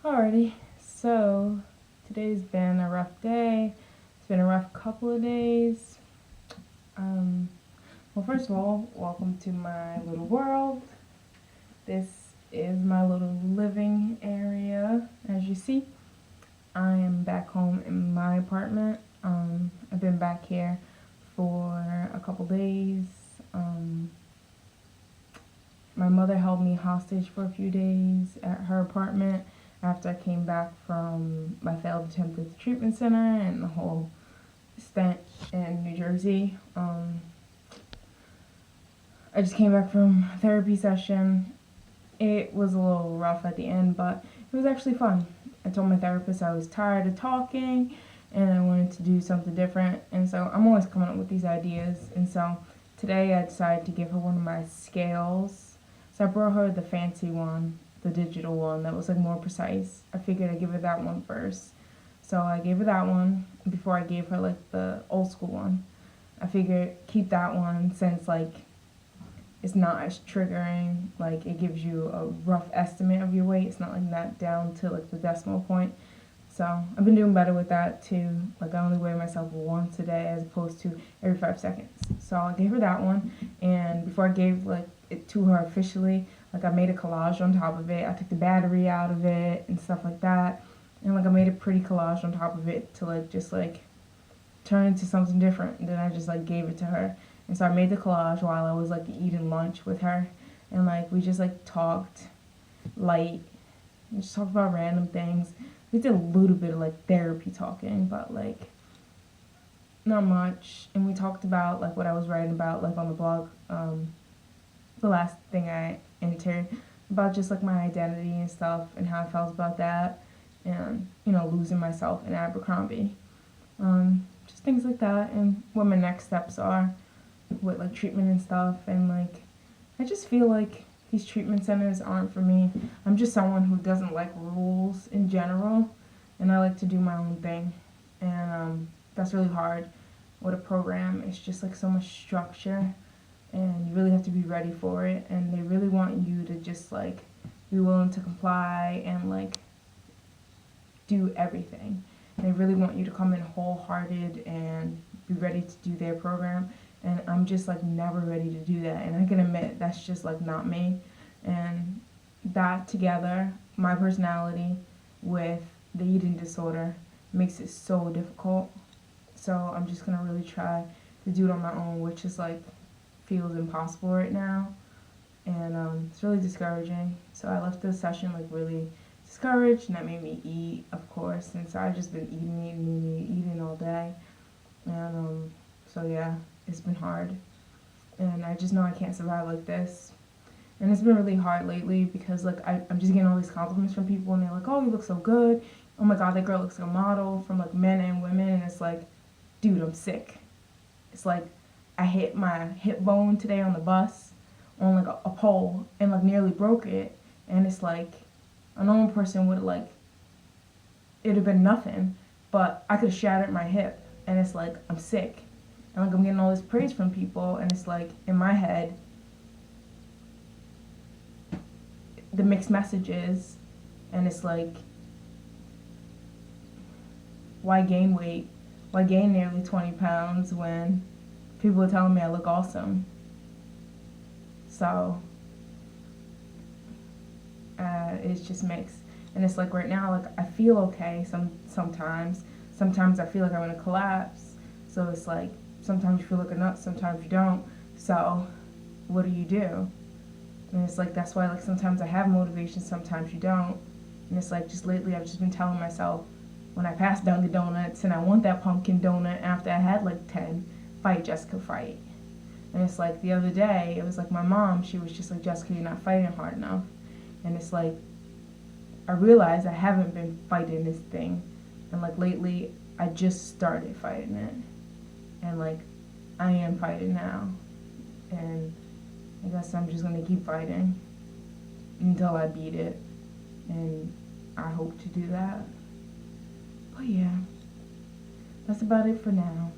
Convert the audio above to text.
Alrighty, so today's been a rough day. It's been a rough couple of days. Um, well, first of all, welcome to my little world. This is my little living area. As you see, I am back home in my apartment. I've been back here for a couple days. My mother held me hostage for a few days at her apartment after I came back from my failed attempt at the treatment center and the whole stint in New Jersey. I just came back from a therapy session. It was a little rough at the end, but it was actually fun. I told my therapist I was tired of talking and I wanted to do something different, and so I'm always coming up with these ideas. And so today I decided to give her one of my scales. So I brought her the fancy one, the digital one that was like more precise. I figured I'd give her that one first. So I gave her that one before I gave her like the old school one. I figured keep that one since like it's not as triggering. Like it gives you a rough estimate of your weight. It's not like that down to like the decimal point. So I've been doing better with that too. Like I only weigh myself once a day as opposed to every 5 seconds. So I gave her that one, and before I gave like it to her officially, like I made a collage on top of it. I took the battery out of it and stuff like that, and like I made a pretty collage on top of it to like just like turn into something different. And then I just like gave it to her, and so I made the collage while I was like eating lunch with her, and like we just like talked light, and just talked about random things. We did a little bit of like therapy talking, but like not much. And we talked about like what I was writing about like on the blog, the last thing I entered, about just like my identity and stuff and how I felt about that, and losing myself in Abercrombie, just things like that, and what my next steps are with like treatment and stuff. And like I just feel like these treatment centers aren't for me. I'm just someone who doesn't like rules in general, and I like to do my own thing. And that's really hard with a program. It's just like so much structure, and you really have to be ready for it. And they really want you to just like be willing to comply and like do everything. And they really want you to come in wholehearted and be ready to do their program, and I'm just like never ready to do that. And I can admit that's just like not me. And that together, my personality with the eating disorder, makes it so difficult. So I'm just gonna really try to do it on my own, which is like feels impossible right now. And it's really discouraging. So I left the session like really discouraged, and that made me eat, of course. And so I've just been eating all day. And so yeah, it's been hard, and I just know I can't survive like this. And it's been really hard lately because like I'm just getting all these compliments from people, and they're like, oh, you look so good, oh my god, that girl looks like a model, from like men and women. And it's like, dude, I'm sick. It's like I hit my hip bone today on the bus on like a pole and like nearly broke it. And it's like a normal person would have like, it'd have been nothing, but I could have shattered my hip. And it's like I'm sick, and like I'm getting all this praise from people, and it's like in my head the mixed messages, and it's like, why gain weight, why gain nearly 20 pounds when people are telling me I look awesome. So it's just mixed. And it's like right now, like I feel okay sometimes I feel like I'm gonna collapse. So it's like sometimes you feel like a nut, sometimes you don't. So what do you do? And it's like that's why like sometimes I have motivation, sometimes you don't. And it's like just lately I've just been telling myself, when I pass Dunkin' Donuts and I want that pumpkin donut after I had like 10, fight Jessica, fight. And it's like the other day, it was like my mom, she was just like, Jessica, you're not fighting hard enough. And it's like I realized I haven't been fighting this thing. And like lately I just started fighting it. And like I am fighting now. And I guess I'm just gonna keep fighting until I beat it. And I hope to do that. But yeah, that's about it for now.